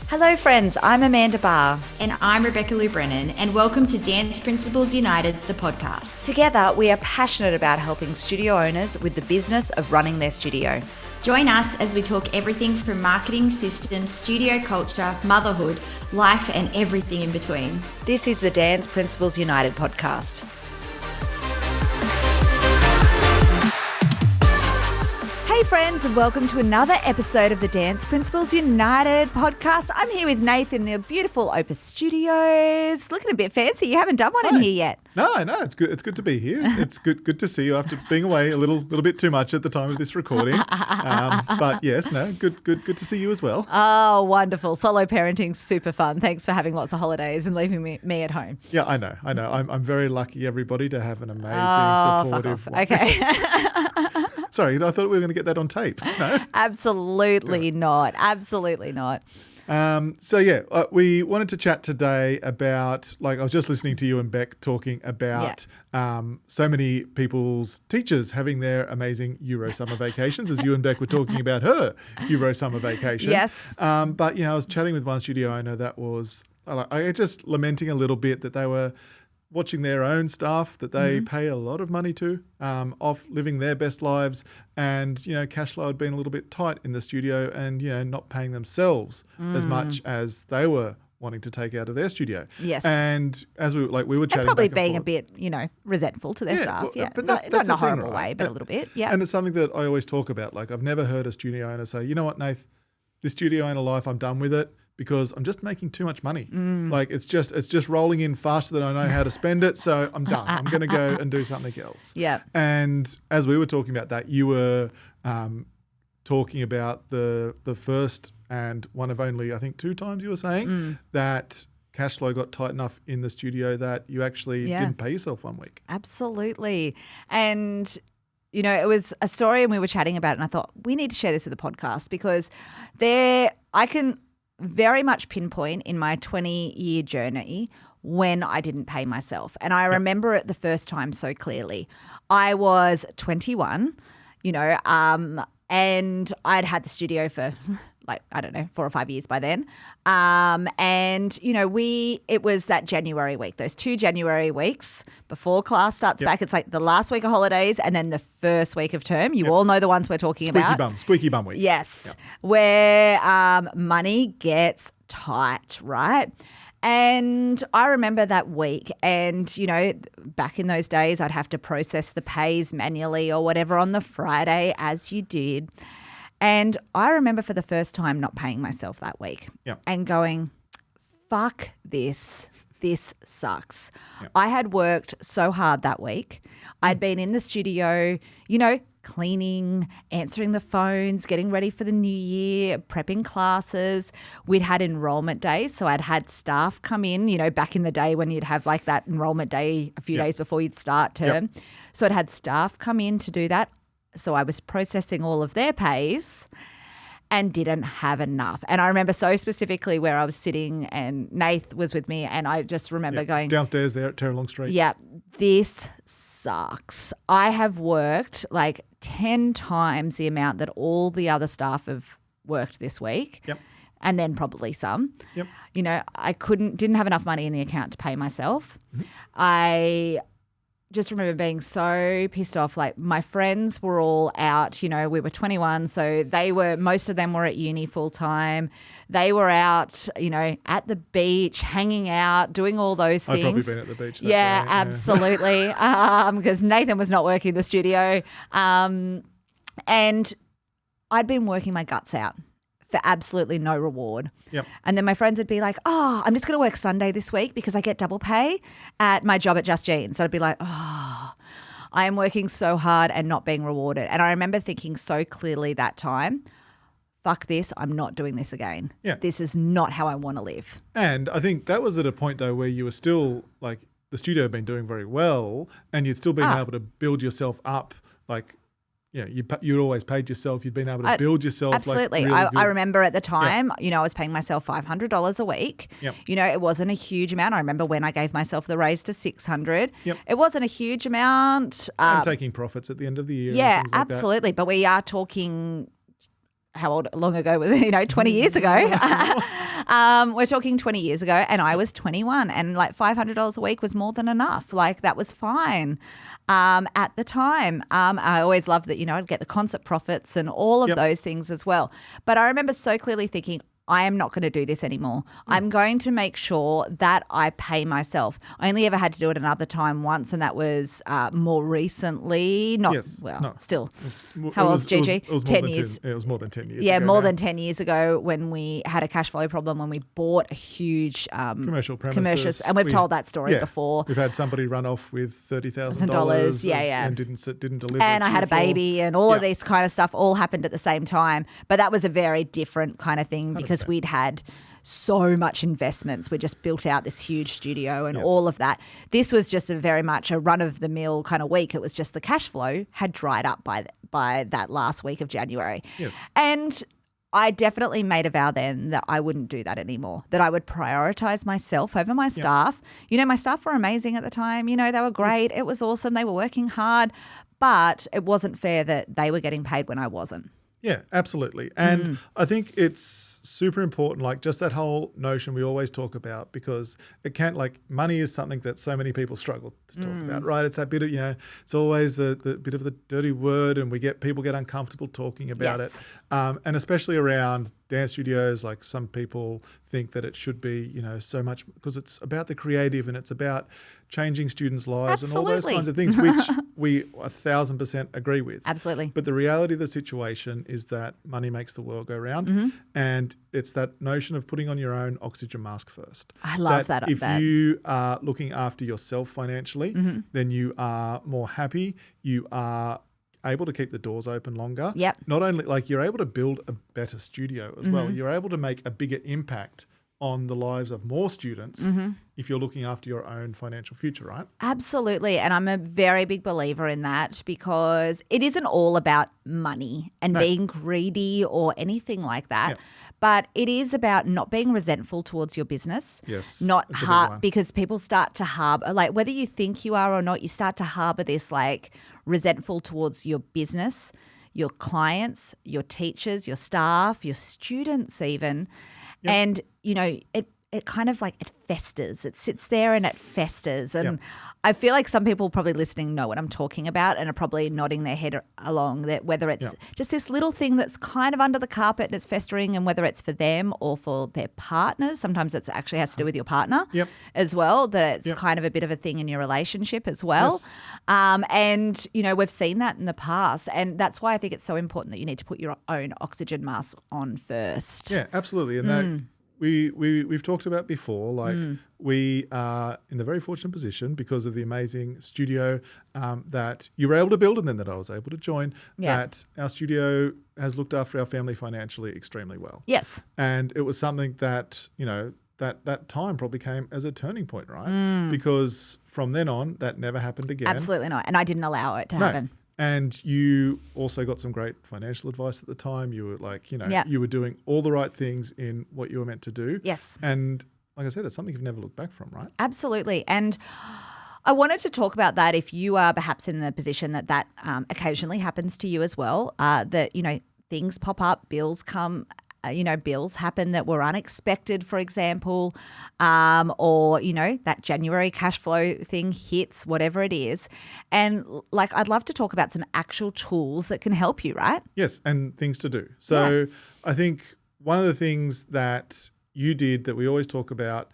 Hello friends, I'm Amanda Barr. And I'm Rebecca Lou Brennan, and welcome to Dance Principles United, the podcast. Together, we are passionate about helping studio owners with the business of running their studio. Join us as we talk everything from marketing, systems, studio culture, motherhood, life, and everything in between. This is the Dance Principles United podcast. Hey friends, and welcome to another episode of the Dance Principles United podcast. I'm here with Nathan in the beautiful Opus Studios. Looking a bit fancy. You haven't done one in here yet. No, it's good. It's good to be here. It's good to see you after being away a little bit too much at the time of this recording. But yes, good to see you as well. Oh, wonderful. Solo parenting, super fun. Thanks for having lots of holidays and leaving me at home. Yeah, I know. I'm very lucky, everybody, to have an amazing, supportive wife. Okay. Sorry, I thought we were going to get that on tape. No? Absolutely not. Absolutely not. We wanted to chat today about, I was just listening to you and Beck talking about so many people's teachers having their amazing Euro summer vacations, as you and Beck were talking about her Euro summer vacation. Yes. But I was chatting with one studio owner that was just lamenting a little bit that they were watching their own staff that they pay a lot of money to off living their best lives, and cash flow had been a little bit tight in the studio, and not paying themselves as much as they were wanting to take out of their studio. Yes. And as we were chatting, and probably back and being forth, a bit resentful to their staff. But not in a horrible way, but a little bit. Yeah. And it's something that I always talk about. I've never heard a studio owner say, "You know what, Nath, this studio owner life, I'm done with it, because I'm just making too much money. It's just rolling in faster than I know how to spend it, so I'm done. I'm going to go and do something else." Yeah. And as we were talking about that, you were talking about the first and one of only, I think, 2 times you were saying that cash flow got tight enough in the studio that you actually didn't pay yourself one week. Absolutely. And it was a story and we were chatting about it, and I thought we need to share this with the podcast, because I can very much pinpoint in my 20-year journey when I didn't pay myself. And I remember it the first time so clearly. I was 21, and I'd had the studio for 4 or 5 years by then. It was that January week, those 2 January weeks before class starts back. It's the last week of holidays and then the first week of term. You all know the ones we're talking about. Squeaky bum week. Yes. Where money gets tight, right? And I remember that week, and, back in those days, I'd have to process the pays manually or whatever on the Friday, as you did. And I remember for the first time not paying myself that week and going, fuck this. This sucks. I had worked so hard that week. I'd been in the studio, cleaning, answering the phones, getting ready for the new year, prepping classes. We'd had enrollment days, so I'd had staff come in, back in the day when you'd have that enrollment day a few days before you'd start term. So I'd had staff come in to do that. So I was processing all of their pays and didn't have enough. And I remember so specifically where I was sitting and Nath was with me, and I just remember going downstairs there at Terralong Street. Yeah, this sucks. I have worked 10 times the amount that all the other staff have worked this week. Yep. And then probably some. Yep. I didn't have enough money in the account to pay myself. I just remember being so pissed off. My friends were all out, we were 21, so most of them were at uni full time. They were out, at the beach, hanging out, doing all those things. I've probably been at the beach that day. Absolutely. Because Nathan was not working the studio. And I'd been working my guts out for absolutely no reward. Yep. And then my friends would be like, "Oh, I'm just going to work Sunday this week because I get double pay at my job at Just Jeans." I'd be like, "Oh, I am working so hard and not being rewarded." And I remember thinking so clearly that time, fuck this, I'm not doing this again. Yeah. This is not how I want to live. And I think that was at a point though where you were still the studio had been doing very well, and you'd still been able to build yourself up you'd always paid yourself. You'd been able to build yourself. Absolutely. Really I remember at the time, I was paying myself $500 a week. Yep. It wasn't a huge amount. I remember when I gave myself the raise to $600. Yep. It wasn't a huge amount. And taking profits at the end of the year. Yeah, and things like absolutely. that. But we are talking how long ago was it? 20 years ago. We're talking 20 years ago, and I was 21, and like $500 a week was more than enough. Like that was fine at the time. I always loved that, I'd get the concert profits and all of those things as well. But I remember so clearly thinking, I am not going to do this anymore. I'm going to make sure that I pay myself. I only ever had to do it another time once, and that was more recently. Still. How old's Gigi? It was 10 years. It was more than 10 years Yeah, ago more now. than 10 years ago when we had a cash flow problem when we bought a huge commercial premises. And we've told that story before. We've had somebody run off with $30,000 and didn't deliver. And I had a baby and all of this kind of stuff all happened at the same time. But that was a very different kind of thing because we'd had so much investments. We just built out this huge studio and all of that. This was just very much a run-of-the-mill kind of week. It was just the cash flow had dried up by that last week of January. Yes. And I definitely made a vow then that I wouldn't do that anymore, that I would prioritize myself over my staff. My staff were amazing at the time. They were great. It was awesome. They were working hard, but it wasn't fair that they were getting paid when I wasn't. Yeah, absolutely. And I think it's super important, like just that whole notion we always talk about, because it can't, like, money is something that so many people struggle to talk about, right? It's that bit of, it's always the bit of the dirty word, and people get uncomfortable talking about it. And especially around dance studios, like some people think that it should be, so much, because it's about the creative and it's about changing students' lives and all those kinds of things, which we 1,000% agree with. Absolutely. But the reality of the situation is that money makes the world go round, and it's that notion of putting on your own oxygen mask first. I love that. If you are looking after yourself financially, then you are more happy. You are able to keep the doors open longer. Yep. Not only, like, you're able to build a better studio as well. You're able to make a bigger impact on the lives of more students if you're looking after your own financial future, right? Absolutely. And I'm a very big believer in that, because it isn't all about money and being greedy or anything like that. Yeah. But it is about not being resentful towards your business. Yes, Not that's a big one. because people start to harbor, like, whether you think you are or not, you start to harbor this, like, resentful towards your business, your clients, your teachers, your staff, your students even. Yep. And, it kind of, like, it festers. It sits there and it festers. And I feel like some people probably listening know what I'm talking about and are probably nodding their head along that, whether it's just this little thing that's kind of under the carpet and it's festering, and whether it's for them or for their partners. Sometimes it actually has to do with your partner as well, that it's kind of a bit of a thing in your relationship as well. Yes. And, we've seen that in the past. And that's why I think it's so important that you need to put your own oxygen mask on first. Yeah, absolutely. And that we've talked about before, like we are in the very fortunate position because of the amazing studio that you were able to build and then that I was able to join, that our studio has looked after our family financially extremely well. Yes. And it was something that, that time probably came as a turning point, right? Because from then on, that never happened again. Absolutely not. And I didn't allow it to happen. And you also got some great financial advice at the time. You were like, you were doing all the right things in what you were meant to do. Yes. And like I said, it's something you've never looked back from, right? Absolutely. And I wanted to talk about that if you are perhaps in the position that occasionally happens to you as well, that, things pop up, bills come, bills happen that were unexpected, for example, or, that January cash flow thing hits, whatever it is. And, like, I'd love to talk about some actual tools that can help you, right? Yes, and things to do. So I think one of the things that you did that we always talk about,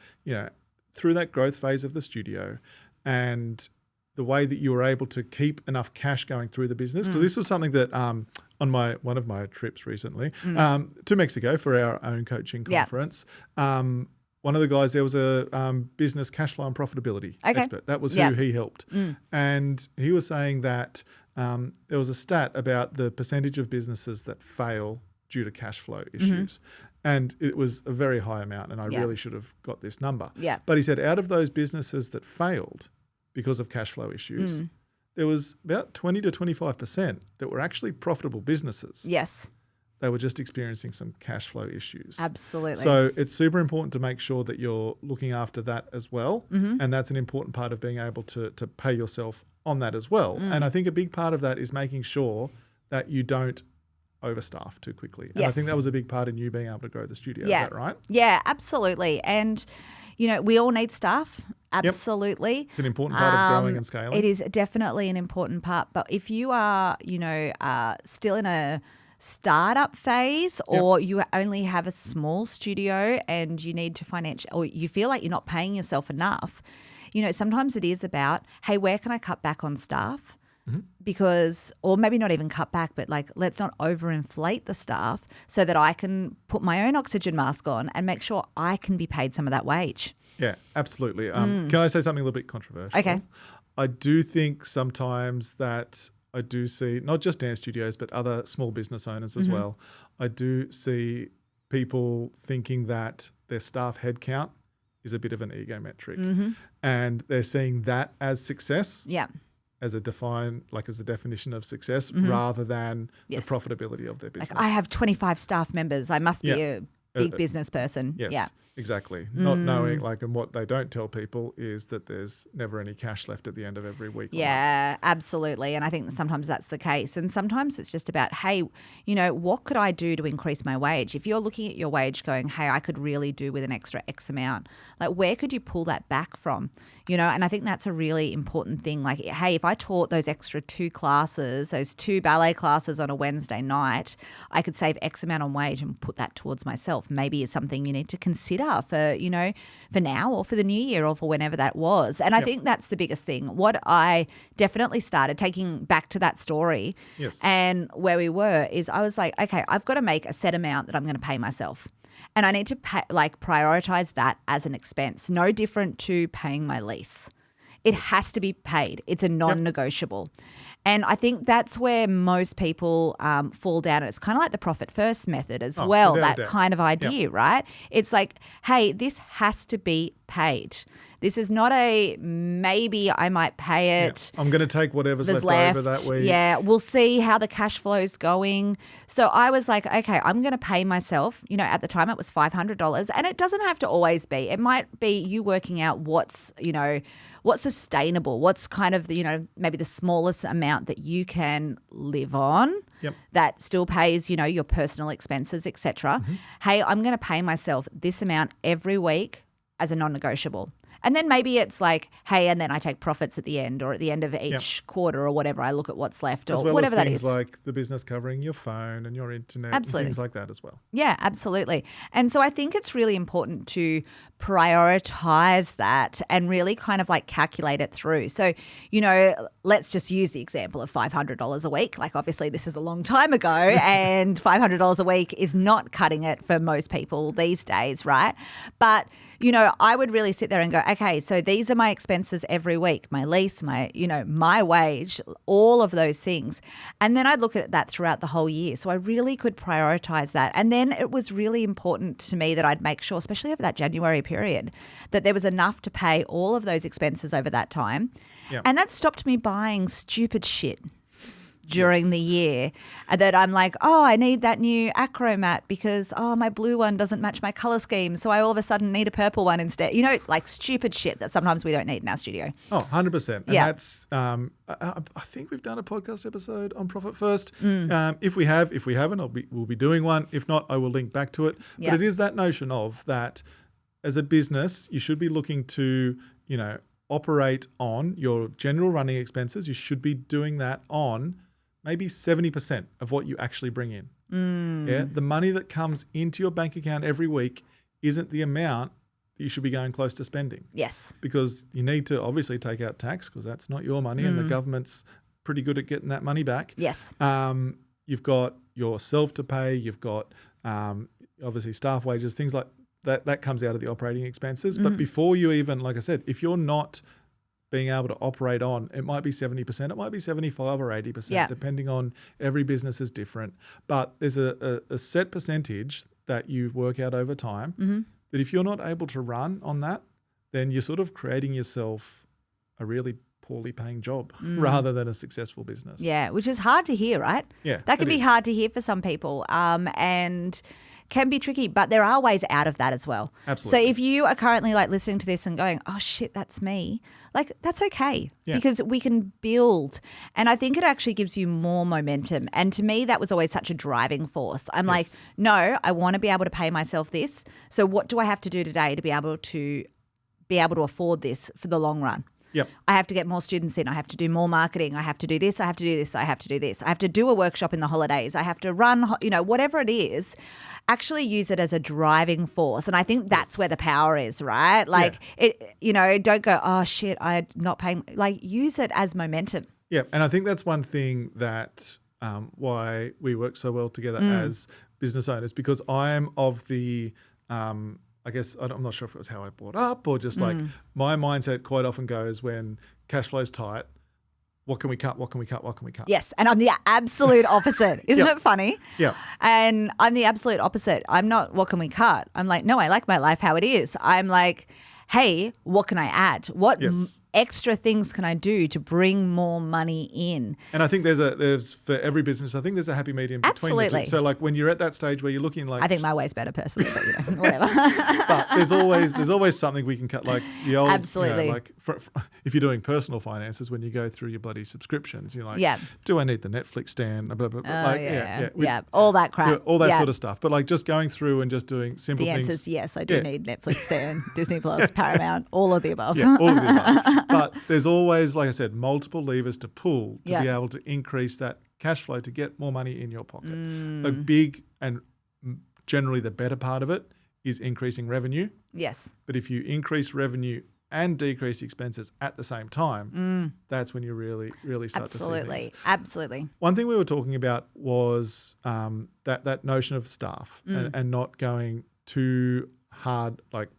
through that growth phase of the studio and the way that you were able to keep enough cash going through the business, because this was something that on one of my trips recently to Mexico for our own coaching conference, one of the guys there was a business cash flow and profitability expert. That was who he helped. And he was saying that there was a stat about the percentage of businesses that fail due to cash flow issues. And it was a very high amount, and I really should have got this number. Yeah. But he said out of those businesses that failed because of cash flow issues, there was about 20 to 25% that were actually profitable businesses. Yes. They were just experiencing some cash flow issues. Absolutely. So it's super important to make sure that you're looking after that as well. And that's an important part of being able to pay yourself on that as well. And I think a big part of that is making sure that you don't overstaffed too quickly. And I think that was a big part in you being able to grow the studio. Yeah. Is that right? Yeah, absolutely. And, we all need staff. Absolutely. It's an important part of growing and scaling. It is definitely an important part. But if you are, still in a startup phase, or you only have a small studio and you need to or you feel like you're not paying yourself enough, sometimes it is about, hey, where can I cut back on staff? Because, or maybe not even cut back, but like, let's not overinflate the staff so that I can put my own oxygen mask on and make sure I can be paid some of that wage. Yeah, absolutely. Can I say something a little bit controversial? Okay. I do think sometimes that I do see, not just dance studios, but other small business owners as well, I do see people thinking that their staff headcount is a bit of an ego metric. And they're seeing that as success. Yeah. As a definition of success rather than the profitability of their business. Like, I have 25 staff members. I must be a big business person. Yes, yeah. exactly. Not knowing, and what they don't tell people is that there's never any cash left at the end of every week. Yeah, absolutely. And I think sometimes that's the case. And sometimes it's just about, hey, what could I do to increase my wage? If you're looking at your wage going, hey, I could really do with an extra X amount, like, where could you pull that back from? And I think that's a really important thing. Like, hey, if I taught those extra 2 classes, those 2 ballet classes on a Wednesday night, I could save X amount on wage and put that towards myself. Maybe it's something you need to consider for now or for the new year or for whenever that was. And I think that's the biggest thing. What I definitely started taking back to that story and where we were is I was like, okay, I've got to make a set amount that I'm going to pay myself. And I need to prioritize that as an expense, no different to paying my lease. It has to be paid. It's a non-negotiable. And I think that's where most people fall down. It's kind of like the profit first method as well, that kind of idea, right? It's like, hey, this has to be paid. This is not a maybe I might pay it. I'm going to take whatever's left over that week. Yeah, we'll see how the cash flow's going. So I was like, okay, I'm going to pay myself. At the time it was $500, and it doesn't have to always be. It might be you working out what's sustainable, what's kind of maybe the smallest amount that you can live on. That still pays, your personal expenses, etc. Hey, I'm going to pay myself this amount every week as a non-negotiable. And then maybe it's like, hey, and then I take profits at the end or at the end of each quarter or whatever. I look at what's left or whatever that is. As well as things like the business covering your phone and your internet and things like that as well. Yeah, absolutely. And so I think it's really important to prioritize that and really kind of calculate it through. So, let's just use the example of $500 a week. Like, obviously this is a long time ago and $500 a week is not cutting it for most people these days, right? But, I would really sit there and go, okay, so these are my expenses every week, my lease, my wage, all of those things. And then I'd look at that throughout the whole year. So I really could prioritize that. And then it was really important to me that I'd make sure, especially over that January period, that there was enough to pay all of those expenses over that time. And that stopped me buying stupid shit during the year that I'm like, oh, I need that new acro mat because, my blue one doesn't match my color scheme. So I all of a sudden need a purple one instead. Like stupid shit that sometimes we don't need in our studio. Oh, 100%. And that's, I think we've done a podcast episode on Profit First. If we haven't, we'll be doing one. If not, I will link back to it. But it is that notion of that as a business, you should be looking to, operate on your general running expenses. You should be doing that on maybe 70% of what you actually bring in. Yeah, the money that comes into your bank account every week isn't the amount that you should be going close to spending. Yes. Because you need to obviously take out tax because that's not your money and the government's pretty good at getting that money back. Yes. You've got yourself to pay. You've got obviously staff wages, things like that. That comes out of the operating expenses. But before you even, like I said, if you're not being able to operate on, it might be 70%, it might be 75 or 80%, depending on every business is different. But there's a set percentage that you work out over time that if you're not able to run on that, then you're sort of creating yourself a really poorly paying job rather than a successful business. Yeah, which is hard to hear, right? Yeah, that can it be is. hard to hear for some people, and can be tricky. But there are ways out of that as well. Absolutely. So if you are currently like listening to this and going, "Oh shit, that's me," like that's okay because we can build. And I think it actually gives you more momentum. And to me, that was always such a driving force. I'm like, no, I want to be able to pay myself this. So what do I have to do today to be able to afford this for the long run? Yep. I have to get more students in. I have to do more marketing. I have to do this. I have to do this. I have to do this. I have to do a workshop in the holidays. I have to run, whatever it is, actually use it as a driving force. And I think that's where the power is, right? Like, don't go, oh, shit, I'm not paying. Like, use it as momentum. Yeah. And I think that's one thing that why we work so well together as business owners, because I'm of the I guess I'm not sure if it was how I brought up or just like my mindset quite often goes when cash flow's tight, what can we cut? What can we cut? What can we cut? Yes. And I'm the absolute opposite. Isn't it funny? Yeah. And I'm the absolute opposite. I'm not, what can we cut? I'm like, no, I like my life how it is. I'm like, hey, what can I add? What extra things can I do to bring more money in? And I think there's for every business, I think there's a happy medium between the two. So like when you're at that stage where you're looking like, I think my way's better personally, but whatever. but there's always something we can cut, like the old, Absolutely. like if you're doing personal finances, when you go through your bloody subscriptions, you're like, Yeah. do I need the Netflix stand? Blah, blah, blah. All that crap. All that sort of stuff. But like just going through and just doing simple The things. answer is yes, I do need Netflix stand, Disney Plus, Paramount, all of the above. Yeah, all of the above. But there's always, like I said, multiple levers to pull to be able to increase that cash flow to get more money in your pocket. The big and generally the better part of it is increasing revenue. Yes. But if you increase revenue and decrease expenses at the same time, that's when you really start to see things. Absolutely. One thing we were talking about was that notion of staff and not going too hard, like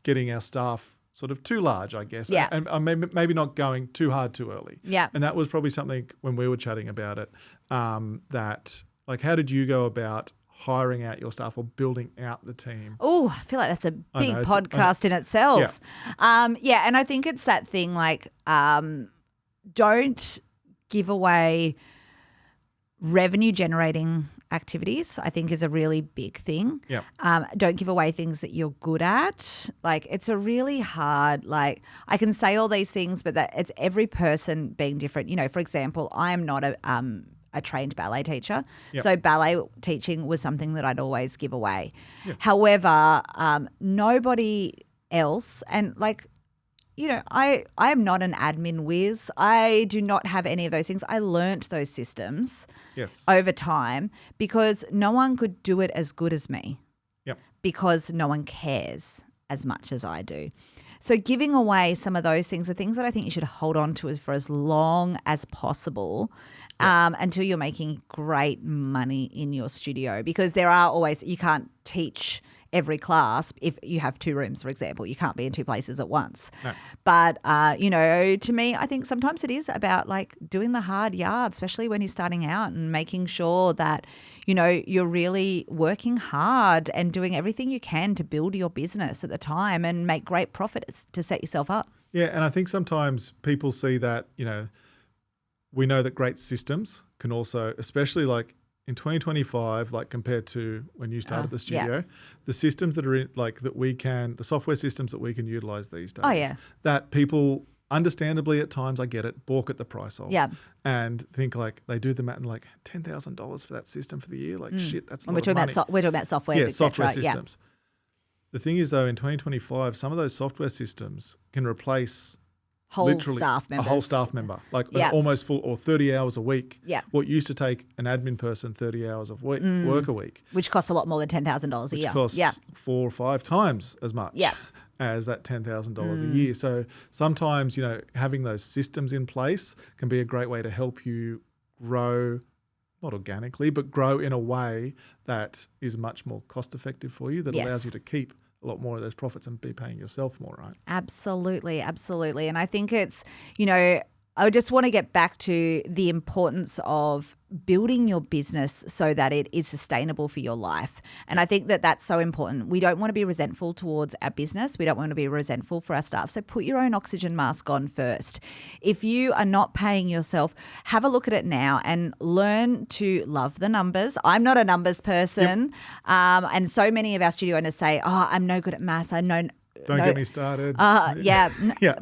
getting our staff sort of too large, I guess. Yeah. And maybe not going too hard too early. Yeah. And that was probably something when we were chatting about it, that like how did you go about hiring out your staff or building out the team? Oh, I feel like that's a big know, podcast in itself. Yeah. And I think it's that thing like don't give away revenue generating activities, I think is a really big thing. Yeah. Don't give away things that you're good at. Like it's a really hard, like I can say all these things, but that it's every person being different. For example, I am not a trained ballet teacher. Yep. So ballet teaching was something that I'd always give away. Yep. However, nobody else, and like, I am not an admin whiz. I do not have any of those things. I learnt those systems over time because no one could do it as good as me. Yep. Because no one cares as much as I do. So giving away some of those things are things that I think you should hold on to for as long as possible until you're making great money in your studio, because there are always, you can't teach every class if you have 2 rooms, for example. You can't be in 2 places at once. No. But, to me, I think sometimes it is about like doing the hard yard, especially when you're starting out, and making sure that, you're really working hard and doing everything you can to build your business at the time and make great profits to set yourself up. Yeah, and I think sometimes people see that, we know that great systems can also, especially like in 2025, like compared to when you started the studio, the systems that are in, like that we can, the software systems that we can utilize these days, that people understandably at times, I get it, balk at the price of, and think like they do the math and like $10,000 for that system for the year, like shit, that's a lot of money. We're talking about software, et software cetera. systems. The thing is though, in 2025, some of those software systems can replace whole staff members. A whole staff member, like an almost full or 30 hours a week. Yeah. What used to take an admin person 30 hours of work a week. Which costs a lot more than $10,000 a year. Which costs 4 or 5 times as much as that $10,000 a year. So sometimes, having those systems in place can be a great way to help you grow, not organically, but grow in a way that is much more cost effective for you, that allows you to keep a lot more of those profits and be paying yourself more, right? Absolutely. And I think it's, I just want to get back to the importance of building your business so that it is sustainable for your life. And I think that that's so important. We don't want to be resentful towards our business. We don't want to be resentful for our staff. So put your own oxygen mask on first. If you are not paying yourself, have a look at it now and learn to love the numbers. I'm not a numbers person. And so many of our studio owners say, oh, I'm no good at maths. Don't get me started. Yeah.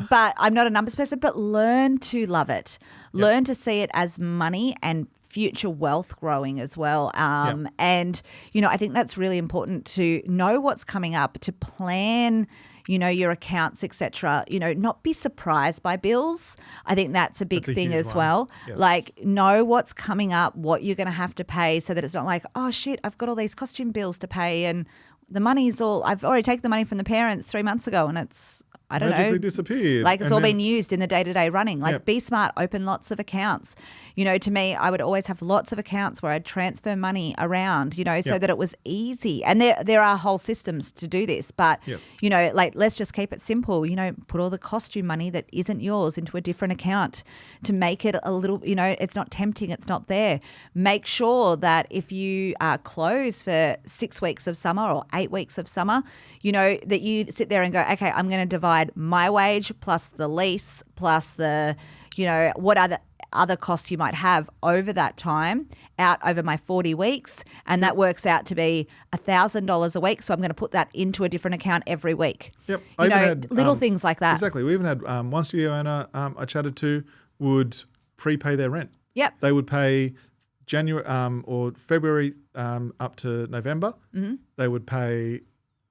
But I'm not a numbers person, but learn to love it. Learn to see it as money and future wealth growing as well. And, I think that's really important to know what's coming up, to plan, your accounts, etc. Not be surprised by bills. I think that's a big thing as well. Yes. Like know what's coming up, what you're going to have to pay so that it's not like, oh shit, I've got all these costume bills to pay and the money's I've already taken the money from the parents 3 months ago and it's, I don't magically know. disappeared. Like it's all been used in the day-to-day running. Like be smart, open lots of accounts. To me, I would always have lots of accounts where I'd transfer money around, so that it was easy. And there are whole systems to do this. But, let's just keep it simple. Put all the costume money that isn't yours into a different account to make it a little, it's not tempting, it's not there. Make sure that if you are closed for 6 weeks of summer or 8 weeks of summer, that you sit there and go, okay, I'm going to divide my wage plus the lease plus the, what other costs you might have over that time out over my 40 weeks. And that works out to be $1,000 a week. So I'm going to put that into a different account every week. Yep. I even had, little things like that. Exactly. We even had one studio owner I chatted to would prepay their rent. Yep. They would pay January or February up to November. Mm-hmm. They would pay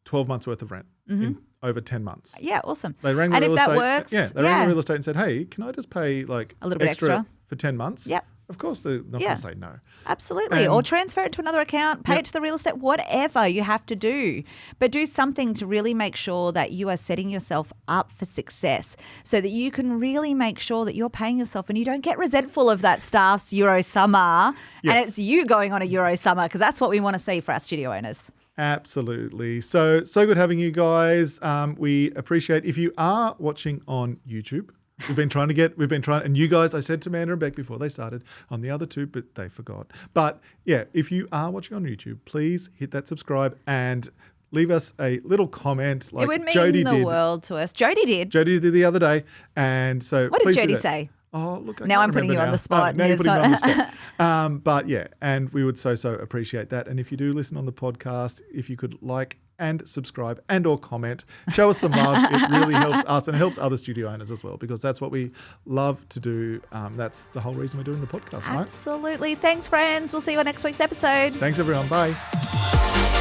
12 months worth of rent in over 10 months. Yeah, awesome. They rang the and real if estate. that works, they rang the real estate and said, hey, can I just pay like a little bit extra for 10 months? Yep. Of course, they're not going to say no. Absolutely. Or transfer it to another account, pay it to the real estate, whatever you have to do. But do something to really make sure that you are setting yourself up for success so that you can really make sure that you're paying yourself and you don't get resentful of that staff's Euro summer and it's you going on a Euro summer because that's what we want to see for our studio owners. Absolutely. So good having you guys. We appreciate if you are watching on YouTube. We've been trying, and you guys, I said to Amanda and Beck before they started on the other two, but they forgot. But yeah, if you are watching on YouTube, please hit that subscribe and leave us a little comment like Jody did. It would mean Jody the did. world to us. Jody did. Jody did the other day. And so what did Jody say? Oh, look, now I'm putting you on the spot. Now you're putting me on the spot. But yeah, and we would so appreciate that. And if you do listen on the podcast, if you could like and subscribe and or comment, show us some love. It really helps us and helps other studio owners as well because that's what we love to do. That's the whole reason we're doing the podcast, right? Absolutely. Thanks, friends. We'll see you on next week's episode. Thanks, everyone. Bye.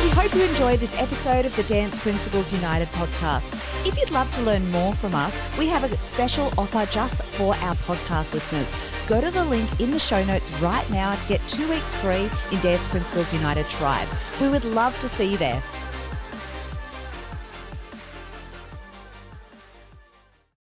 We hope you enjoyed this episode of the Dance Principles United podcast. If you'd love to learn more from us, we have a special offer just for our podcast listeners. Go to the link in the show notes right now to get 2 weeks free in Dance Principles United Tribe. We would love to see you there.